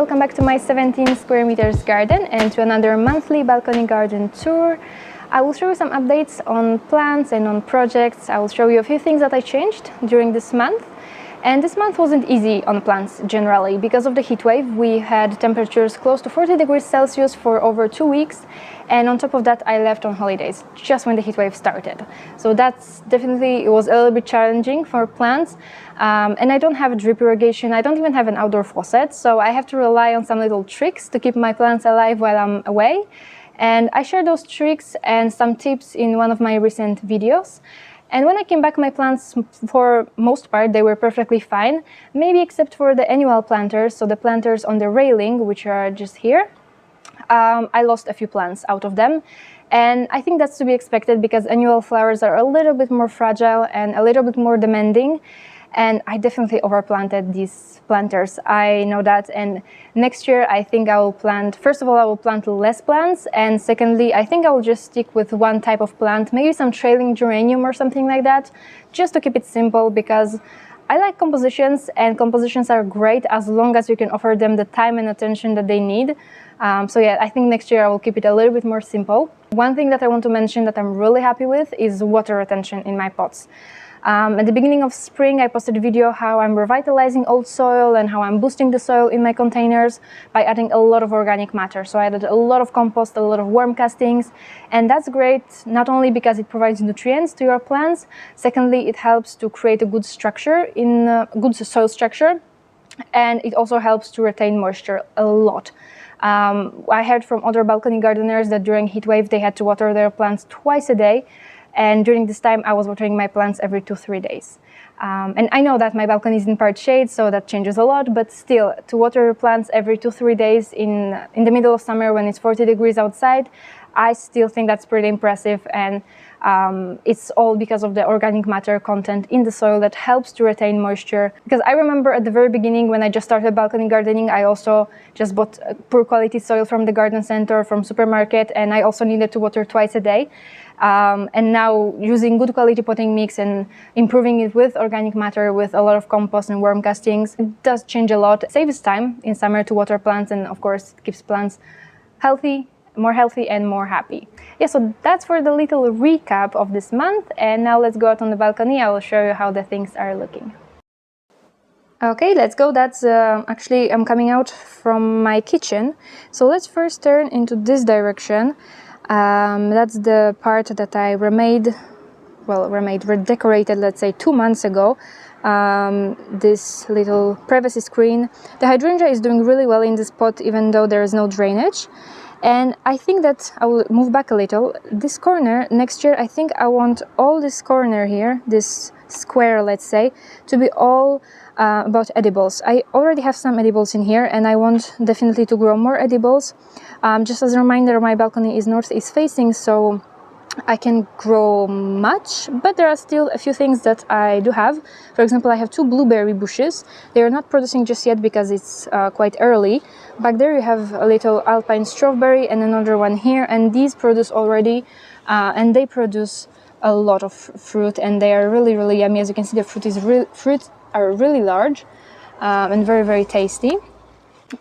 welcome back to my 17 square meters garden and to another monthly balcony garden tour. I will show you some updates on plants and on projects. I will show you a few things that I changed during this month. And this month wasn't easy on plants generally. Because of the heat wave, we had temperatures close to 40 degrees Celsius for over 2 weeks. And on top of that, I left on holidays just when the heat wave started. So that's definitely, it was a little bit challenging for plants. And I don't have a drip irrigation. I don't even have an outdoor faucet. So I have to rely on some little tricks to keep my plants alive while I'm away. And I share those tricks and some tips in one of my recent videos. And when I came back, my plants, for most part, they were perfectly fine, maybe except for the annual planters, so the planters on the railing, which are just here. I lost a few plants out of them, and I think that's to be expected because annual flowers are a little bit more fragile and a little bit more demanding. And I definitely overplanted these planters, I know that, and next year I think I will plant, first of all I will plant less plants, and secondly I think I will just stick with one type of plant, maybe some trailing geranium or something like that, just to keep it simple because I like compositions, and compositions are great as long as you can offer them the time and attention that they need. So yeah, I think next year I will keep it a little bit more simple. One thing that I want to mention that I'm really happy with is water retention in my pots. At the beginning of spring, I posted a video how I'm revitalizing old soil and how I'm boosting the soil in my containers by adding a lot of organic matter. So I added a lot of compost, a lot of worm castings, and that's great not only because it provides nutrients to your plants, secondly it helps to create a good structure, good soil structure, and it also helps to retain moisture a lot. I heard from other balcony gardeners that during heat wave they had to water their plants twice a day. And during this time, I was watering my plants every 2-3 days. And I know that my balcony is in part shade, so that changes a lot, but still, to water your plants every 2-3 days in the middle of summer when it's 40 degrees outside, I still think that's pretty impressive, and it's all because of the organic matter content in the soil that helps to retain moisture. Because I remember at the very beginning when I just started balcony gardening, I also just bought poor quality soil from the garden center, from supermarket, and I also needed to water twice a day. And now using good quality potting mix and improving it with organic matter, with a lot of compost and worm castings, it does change a lot. It saves time in summer to water plants, and of course it keeps plants healthy and more happy. Yeah, so that's for the little recap of this month, and now let's go out on the balcony. I will show you how the things are looking. Okay, let's go. That's actually, I'm coming out from my kitchen. So let's first turn into this direction. That's the part that I redecorated, let's say 2 months ago. This little privacy screen. The hydrangea is doing really well in this pot, even though there is no drainage. And I think that I will move back a little. This corner, next year, I think I want all this corner here, this square, let's say, to be all about edibles. I already have some edibles in here, and I want definitely to grow more edibles. Just as a reminder, my balcony is northeast facing, so I can grow much, but there are still a few things that I do have. For example, I have 2 blueberry bushes. They are not producing just yet because it's quite early. Back there you have a little alpine strawberry and another one here, and these produce already, and they produce a lot of fruit, and they are really, really yummy. As you can see, the fruit are really large and very, very tasty.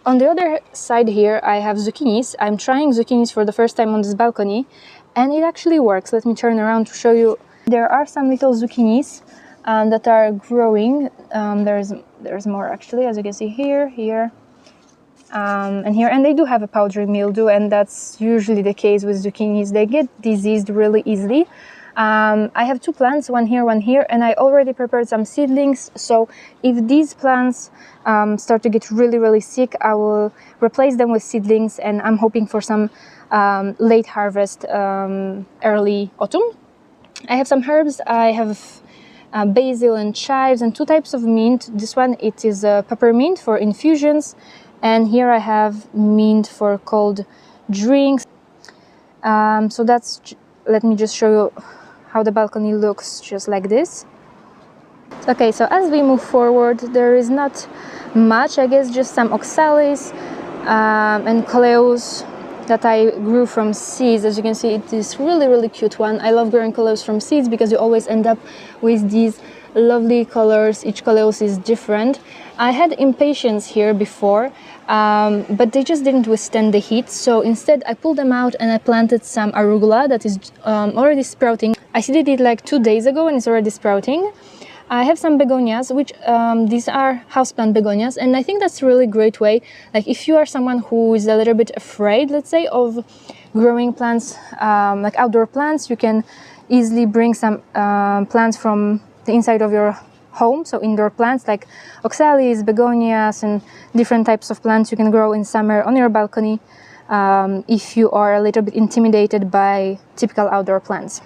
On the other side here, I have zucchinis. I'm trying zucchinis for the first time on this balcony, and it actually works. Let me turn around to show you. There are some little zucchinis that are growing. There's more actually, as you can see here, and here. And they do have a powdery mildew, and that's usually the case with zucchinis. They get diseased really easily. I have 2 plants, one here, and I already prepared some seedlings. So if these plants start to get really, really sick, I will replace them with seedlings, and I'm hoping for some late harvest, early autumn. I have some herbs. I have basil and chives and 2 types of mint. This one, it is peppermint for infusions, and here I have mint for cold drinks. So that's, let me just show you how the balcony looks, just like this. Okay, so as we move forward, there is not much, I guess, just some oxalis and coleus that I grew from seeds. As you can see, it is really, really cute one. I love growing coleus from seeds because you always end up with these lovely colors. Each coleus is different. I had impatiens here before, but they just didn't withstand the heat. So instead I pulled them out and I planted some arugula that is already sprouting. I seeded it like 2 days ago and it's already sprouting. I have some begonias, which these are houseplant begonias, and I think that's a really great way. Like if you are someone who is a little bit afraid, let's say, of growing plants, like outdoor plants, you can easily bring some plants from the inside of your home, so indoor plants like oxalis, begonias, and different types of plants you can grow in summer on your balcony if you are a little bit intimidated by typical outdoor plants.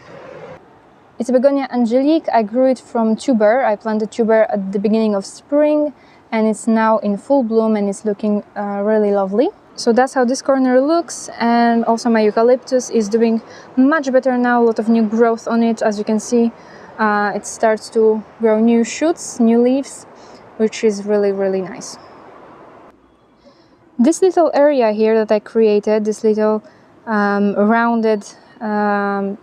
It's a begonia angelique. I grew it from tuber. I planted tuber at the beginning of spring and it's now in full bloom and it's looking really lovely. So that's how this corner looks, and also my eucalyptus is doing much better now, a lot of new growth on it. As you can see, it starts to grow new shoots, new leaves, which is really, really nice. This little area here that I created, this little rounded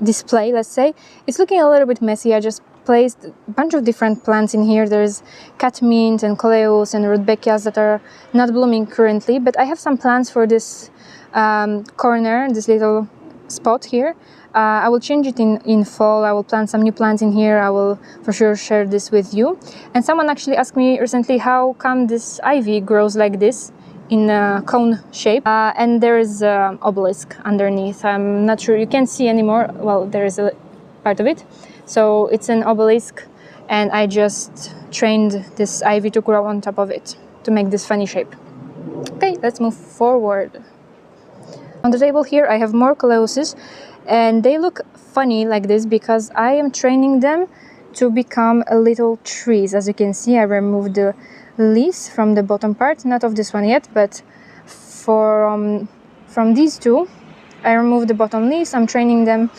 display, let's say, it's looking a little bit messy. I just placed a bunch of different plants in here. There's catmint and coleus and rudbeckias that are not blooming currently, but I have some plans for this corner, this little spot here. I will change it in fall. I will plant some new plants in here. I will for sure share this with you. And someone actually asked me recently how come this ivy grows like this in a cone shape, and there is an obelisk underneath. I'm not sure you can see anymore. Well, there is a part of it, so it's an obelisk, and I just trained this ivy to grow on top of it to make this funny shape. Okay, let's move forward. On the table here I have more coleuses, and they look funny like this because I am training them to become little trees. As you can see, I removed the leaves from the bottom part, not of this one yet, but from these two I removed the bottom leaves. I'm training them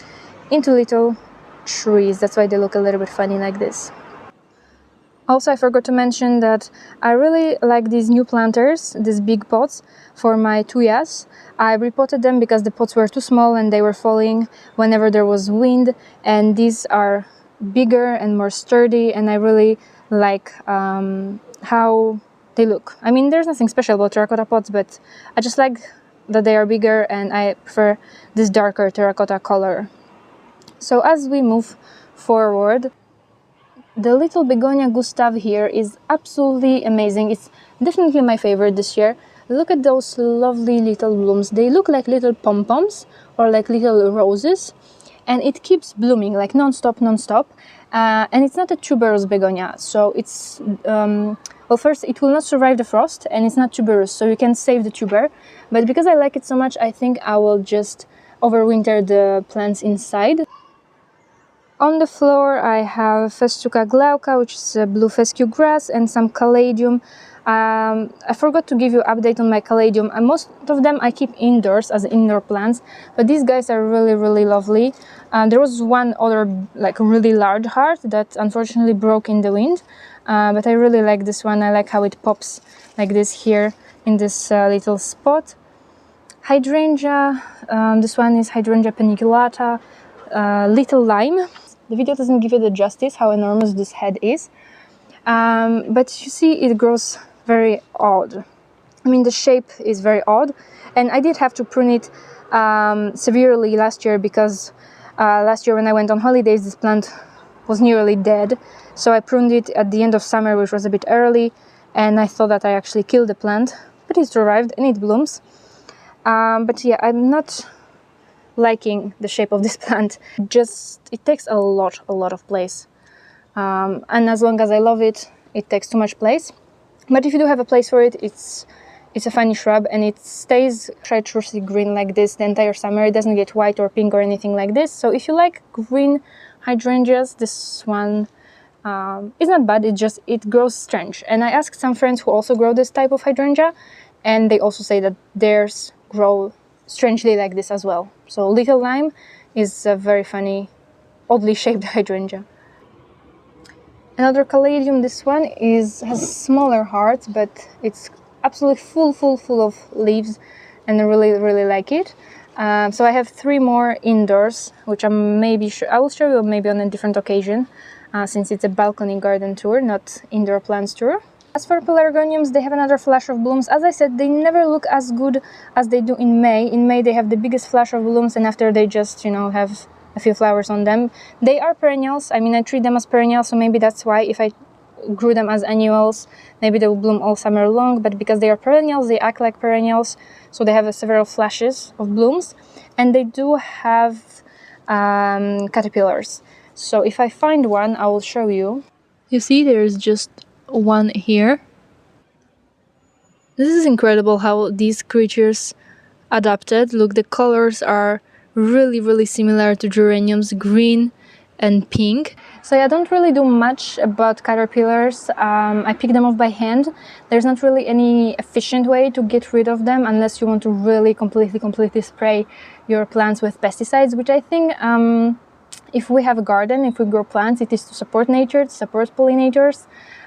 into little trees. That's why they look a little bit funny like this. Also, I forgot to mention that I really like these new planters, these big pots for my tuyas. I repotted them because the pots were too small and they were falling whenever there was wind, and these are bigger and more sturdy, and I really like how they look. I mean, there's nothing special about terracotta pots, but I just like that they are bigger and I prefer this darker terracotta color. So as we move forward, the little begonia Gustave here is absolutely amazing. It's definitely my favorite this year. Look at those lovely little blooms. They look like little pom-poms or like little roses, and it keeps blooming like non-stop. And it's not a tuberous begonia, so it's well, first it will not survive the frost, and it's not tuberous, so you can save the tuber. But because I like it so much, I think I will just overwinter the plants inside. On the floor I have Festuca glauca, which is a blue fescue grass, and some caladium. I forgot to give you an update on my caladium. Most of them I keep indoors as indoor plants, but these guys are really, really lovely. There was one other like really large heart that unfortunately broke in the wind, but I really like this one. I like how it pops like this here in this little spot. Hydrangea, this one is Hydrangea paniculata, little lime. The video doesn't give you the justice how enormous this head is, but you see it grows very odd. I mean, the shape is very odd, and I did have to prune it severely last year because last year when I went on holidays this plant was nearly dead, so I pruned it at the end of summer, which was a bit early, and I thought that I actually killed the plant, but it survived and it blooms. But yeah, I'm not liking the shape of this plant. It takes a lot of place, and as long as I love it, it takes too much place. But if you do have a place for it, it's a funny shrub, and it stays chartreusey green like this the entire summer. It doesn't get white or pink or anything like this. So if you like green hydrangeas, this one is not bad. It grows strange. And I asked some friends who also grow this type of hydrangea, and they also say that theirs grow strangely like this as well. So little lime is a very funny, oddly shaped hydrangea. Another caladium, this one has smaller hearts, but it's absolutely full of leaves, and I really like it. So I have 3 more indoors, which I will show you maybe on a different occasion, since it's a balcony garden tour, not indoor plants tour. As for pelargoniums, they have another flash of blooms. As I said, they never look as good as they do in May. In May they have the biggest flash of blooms, and after they just, you know, have a few flowers on them. They are perennials. I mean, I treat them as perennials, so maybe that's why if I grew them as annuals, maybe they will bloom all summer long, but because they are perennials, they act like perennials, so they have several flashes of blooms, and they do have caterpillars. So if I find one, I will show you. You see, there's just one here. This is incredible how these creatures adapted. Look, the colors are really similar to geraniums, green and pink. So I don't really do much about caterpillars. I pick them off by hand. There's not really any efficient way to get rid of them unless you want to really completely spray your plants with pesticides, which I think if we have a garden, if we grow plants, it is to support nature, to support pollinators.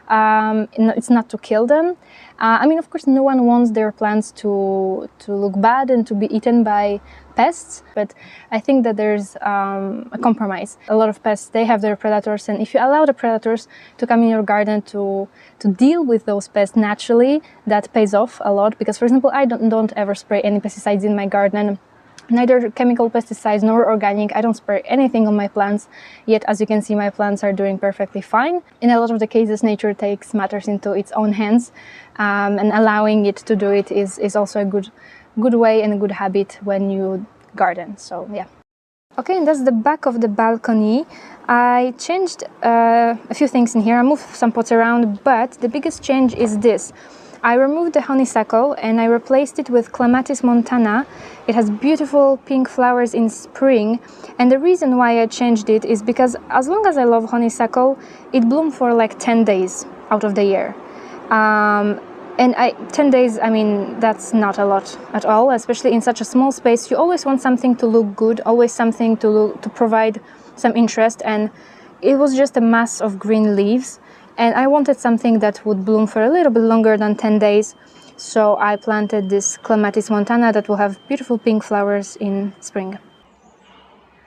It's not to kill them. I mean, of course, no one wants their plants to look bad and to be eaten by pests, but I think that there's a compromise. A lot of pests, they have their predators, and if you allow the predators to come in your garden to deal with those pests naturally, that pays off a lot. Because, for example, I don't ever spray any pesticides in my garden. Neither chemical pesticides nor organic. I don't spray anything on my plants, yet as you can see, my plants are doing perfectly fine. In a lot of the cases, nature takes matters into its own hands, and allowing it to do it is also a good way and a good habit when you garden. So yeah. Okay, and that's the back of the balcony. I changed a few things in here. I moved some pots around, but the biggest change is this. I removed the honeysuckle and I replaced it with Clematis montana. It has beautiful pink flowers in spring, and the reason why I changed it is because as long as I love honeysuckle, it blooms for like 10 days out of the year. And 10 days, I mean, that's not a lot at all, especially in such a small space. You always want something to look good, always something to provide some interest, and it was just a mass of green leaves. And I wanted something that would bloom for a little bit longer than 10 days. So I planted this Clematis montana that will have beautiful pink flowers in spring.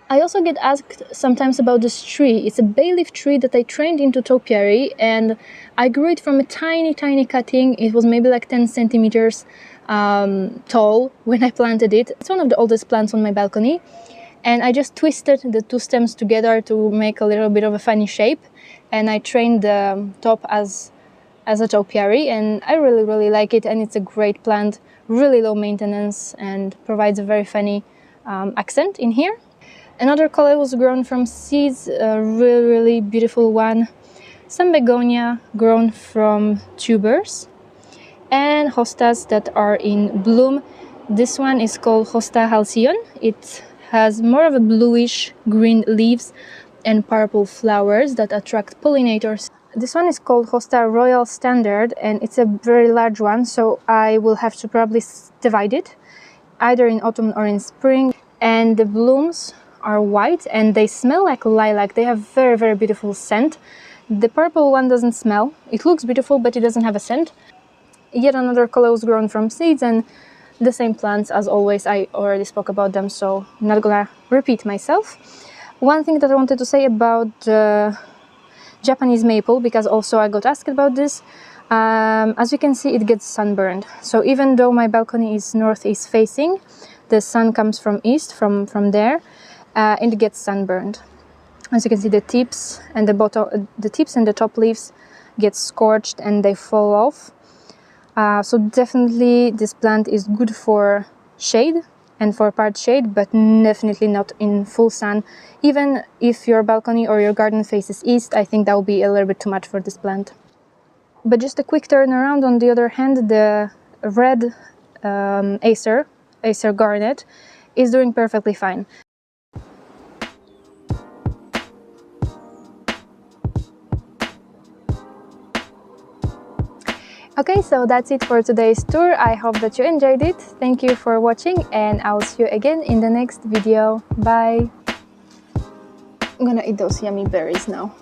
I also get asked sometimes about this tree. It's a bay leaf tree that I trained into topiary, and I grew it from a tiny cutting. It was maybe like 10 centimeters tall when I planted it. It's one of the oldest plants on my balcony. And I just twisted the two stems together to make a little bit of a funny shape. And I trained the top as a topiary, and I really like it, and it's a great plant, really low maintenance, and provides a very funny accent in here. Another color was grown from seeds, a really beautiful one. Some begonia grown from tubers, and hostas that are in bloom. This one is called Hosta halcyon. It has more of a bluish green leaves and purple flowers that attract pollinators. This one is called Hosta Royal Standard, and it's a very large one, so I will have to probably divide it either in autumn or in spring. And the blooms are white and they smell like lilac. They have very beautiful scent. The purple one doesn't smell. It looks beautiful, but it doesn't have a scent. Yet another color was grown from seeds, and the same plants as always. I already spoke about them, so I'm not gonna repeat myself. One thing that I wanted to say about Japanese maple, because also I got asked about this. As you can see, it gets sunburned. So even though my balcony is northeast facing, the sun comes from east, from there, and it gets sunburned. As you can see, the tips and the top leaves get scorched and they fall off. So definitely this plant is good for shade and for part shade, but definitely not in full sun. Even if your balcony or your garden faces east, I think that will be a little bit too much for this plant. But just a quick turnaround, on the other hand, the red Acer Garnet, is doing perfectly fine. Okay, so that's it for today's tour. I hope that you enjoyed it. Thank you for watching, and I'll see you again in the next video. Bye! I'm gonna eat those yummy berries now.